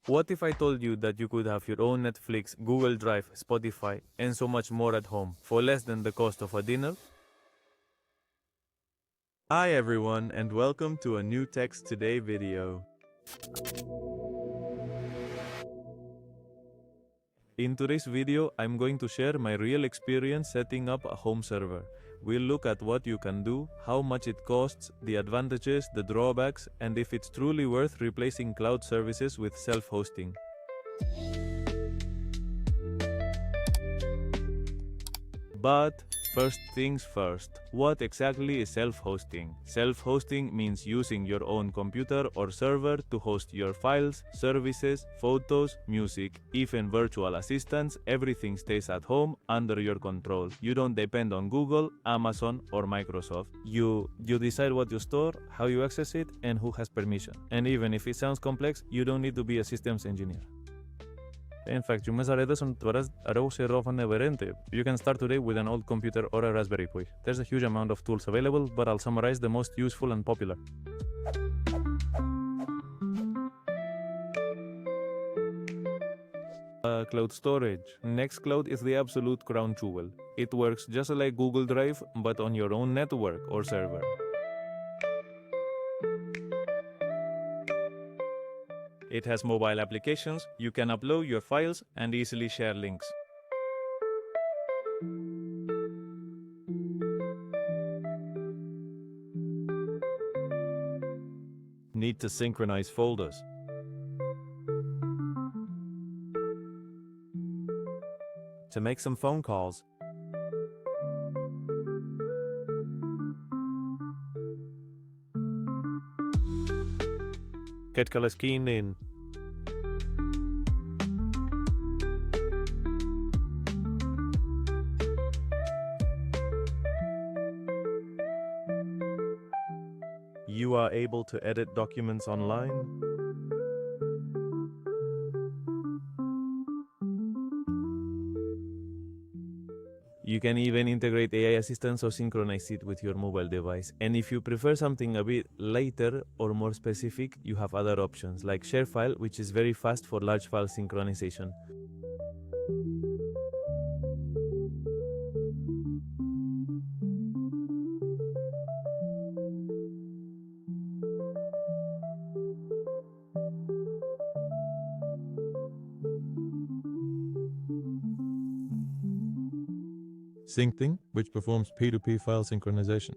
What if I told you that you could have your own Netflix, Google Drive, Spotify, and so much more at home for less than the cost of a dinner? Hi everyone and welcome to a new Tech TodAI video. In today's video, I'm going to share my real experience setting up a home server. We'll look at what you can do, how much it costs, the advantages, the drawbacks, and if it's truly worth replacing cloud services with self-hosting. But first things first, what exactly is self-hosting? Self-hosting means using your own computer or server to host your files, services, photos, music, even virtual assistants. Everything stays at home under your control. You don't depend on Google, Amazon, or Microsoft. You decide what you store, how you access it, and who has permission. And even if it sounds complex, you don't need to be a systems engineer. In fact, you must are You can start today with an old computer or a Raspberry Pi. There's a huge amount of tools available, but I'll summarize the most useful and popular. Cloud storage. Nextcloud is the absolute crown jewel. It works just like Google Drive, but on your own network or server. It has mobile applications, you can upload your files and easily share links. Need to synchronize folders. To make some phone calls. Get Kalaskin in. You are able to edit documents online. You can even integrate AI assistants or synchronize it with your mobile device. And if you prefer something a bit later or more specific, you have other options like ShareFile, which is very fast for large file synchronization. Syncthing, which performs P2P file synchronization.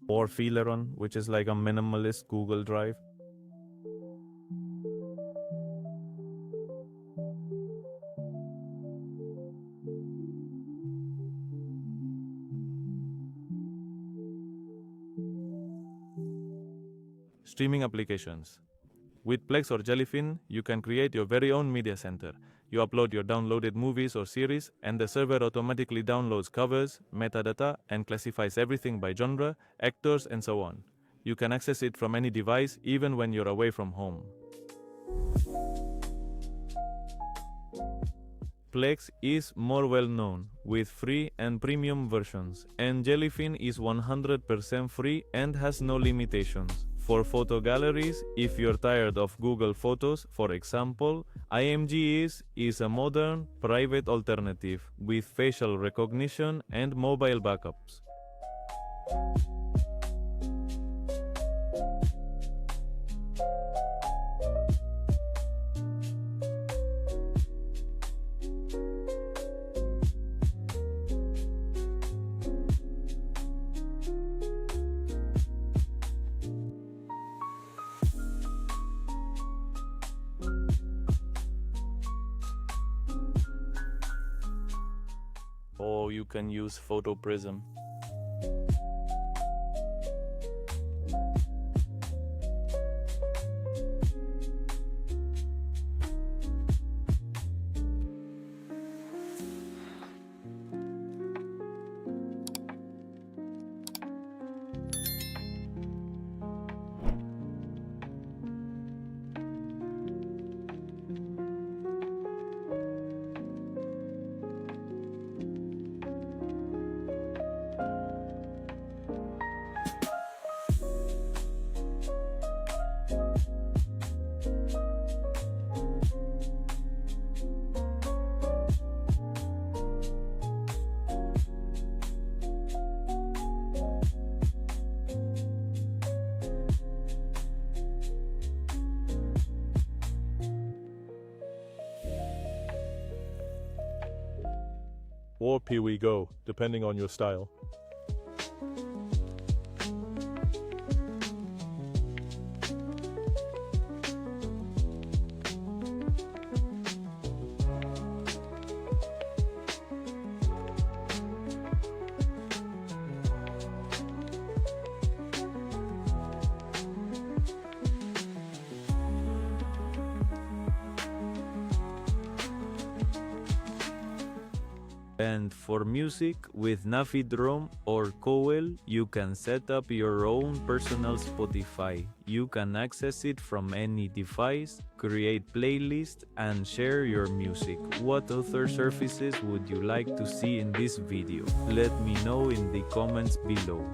Or Fileron, which is like a minimalist Google Drive. Streaming applications. With Plex or Jellyfin, you can create your very own media center. You upload your downloaded movies or series, and the server automatically downloads covers, metadata, and classifies everything by genre, actors, and so on. You can access it from any device, even when you're away from home. Plex is more well known, with free and premium versions, and Jellyfin is 100% free and has no limitations. For photo galleries, if you're tired of Google Photos, for example, IMG is a modern, private alternative with facial recognition and mobile backups. Or you can use Photo Prism. or Here We Go, depending on your style. And for music, with Navidrome or Coel, you can set up your own personal Spotify. You can access it from any device, create playlists, and share your music. What other services would you like to see in this video? Let me know in the comments below.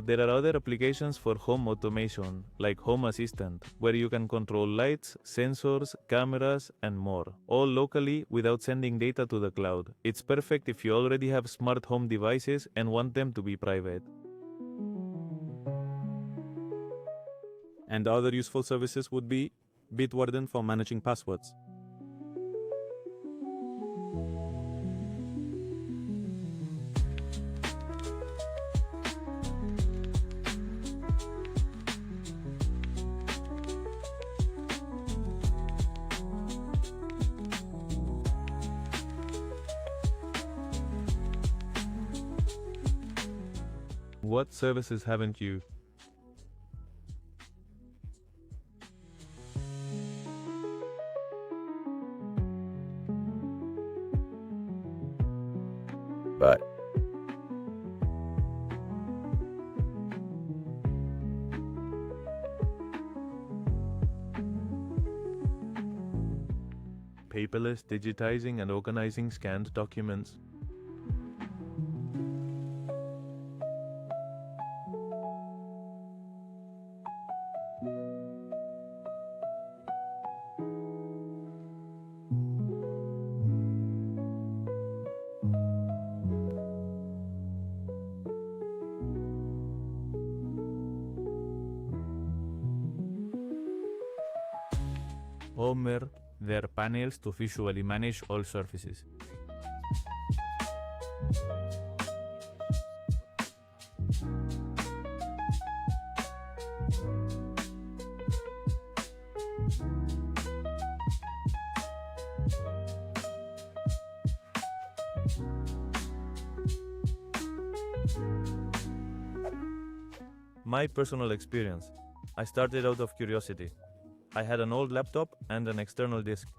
There are other applications for home automation, like Home Assistant, where you can control lights, sensors, cameras, and more, all locally without sending data to the cloud. It's perfect if you already have smart home devices and want them to be private. And other useful services would be Bitwarden for managing passwords. What services haven't you? But Paperless digitizing and organizing scanned documents. Homer, their panels to visually manage all surfaces. My personal experience. I started out of curiosity. I had an old laptop and an external disk.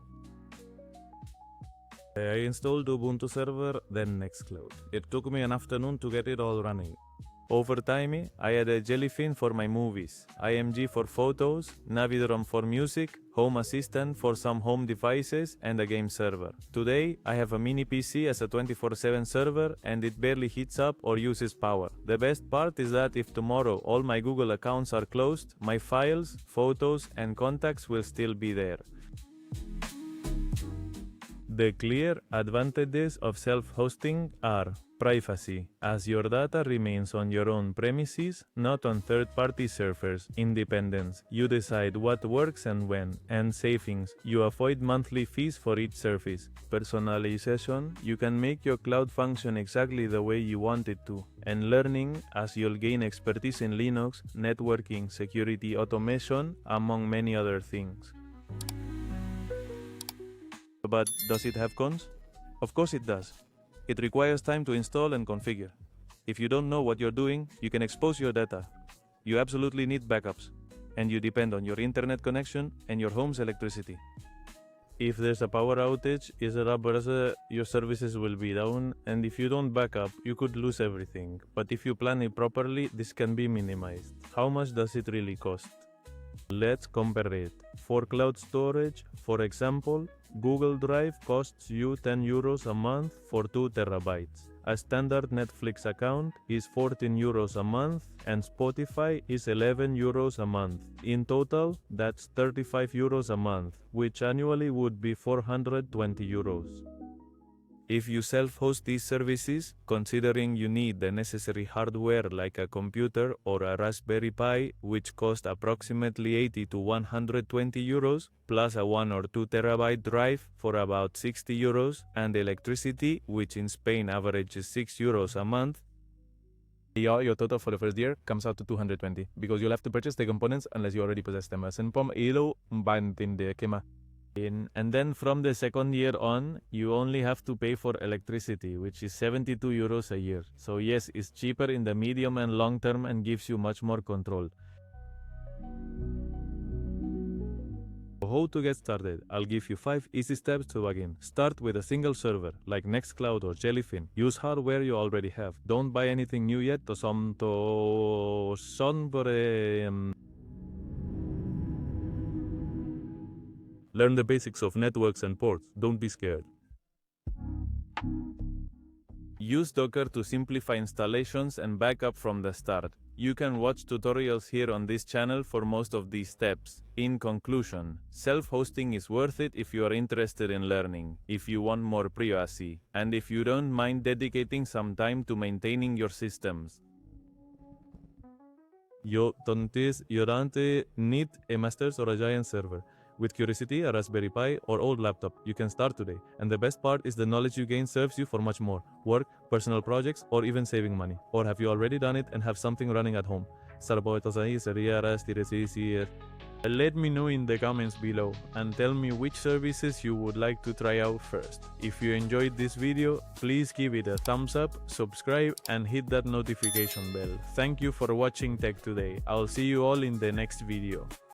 I installed Ubuntu server, then Nextcloud. It took me an afternoon to get it all running. Over time, I added Jellyfin for my movies, IMG for photos, Navidrome for music, Home Assistant for some home devices, and a game server. Today, I have a mini PC as a 24/7 server and it barely heats up or uses power. The best part is that if tomorrow all my Google accounts are closed, my files, photos, and contacts will still be there. The clear advantages of self-hosting are privacy, as your data remains on your own premises, not on third-party servers. Independence, you decide what works and when. And savings, you avoid monthly fees for each service. Personalization, you can make your cloud function exactly the way you want it to. And learning, as you'll gain expertise in Linux, networking, security, automation, among many other things. But does it have cons? Of course it does. It requires time to install and configure. If you don't know what you're doing, you can expose your data. You absolutely need backups, and you depend on your internet connection and your home's electricity. If there's a power outage, your services will be down, and if you don't back up, you could lose everything. But if you plan it properly, this can be minimized. How much does it really cost? Let's compare it. For cloud storage, for example, Google Drive costs you €10 a month for 2 terabytes. A standard Netflix account is €14 a month and Spotify is €11 a month. In total, that's €35 a month, which annually would be €420. If you self-host these services, considering you need the necessary hardware like a computer or a Raspberry Pi, which cost approximately 80 to 120 euros, plus a 1 or 2 terabyte drive for about 60 euros, and electricity, which in Spain averages 6 euros a month, your total for the first year comes out to 220, because you'll have to purchase the components unless you already possess them. and then from the second year on, you only have to pay for electricity, which is 72 euros a year. So yes, it's cheaper in the medium and long term and gives you much more control. How to get started? I'll give you 5 easy steps to begin. Start with a single server, like Nextcloud or Jellyfin. Use hardware you already have. Don't buy anything new yet. Learn the basics of networks and ports. Don't be scared. Use Docker to simplify installations and backup from the start. You can watch tutorials here on this channel for most of these steps. In conclusion, self-hosting is worth it if you are interested in learning, if you want more privacy, and if you don't mind dedicating some time to maintaining your systems. You don't need a master's or a giant server. With curiosity, a Raspberry Pi, or old laptop, you can start today. And the best part is the knowledge you gain serves you for much more. Work, personal projects, or even saving money. Or have you already done it and have something running at home? Let me know in the comments below and tell me which services you would like to try out first. If you enjoyed this video, please give it a thumbs up, subscribe, and hit that notification bell. Thank you for watching Tech Today. I'll see you all in the next video.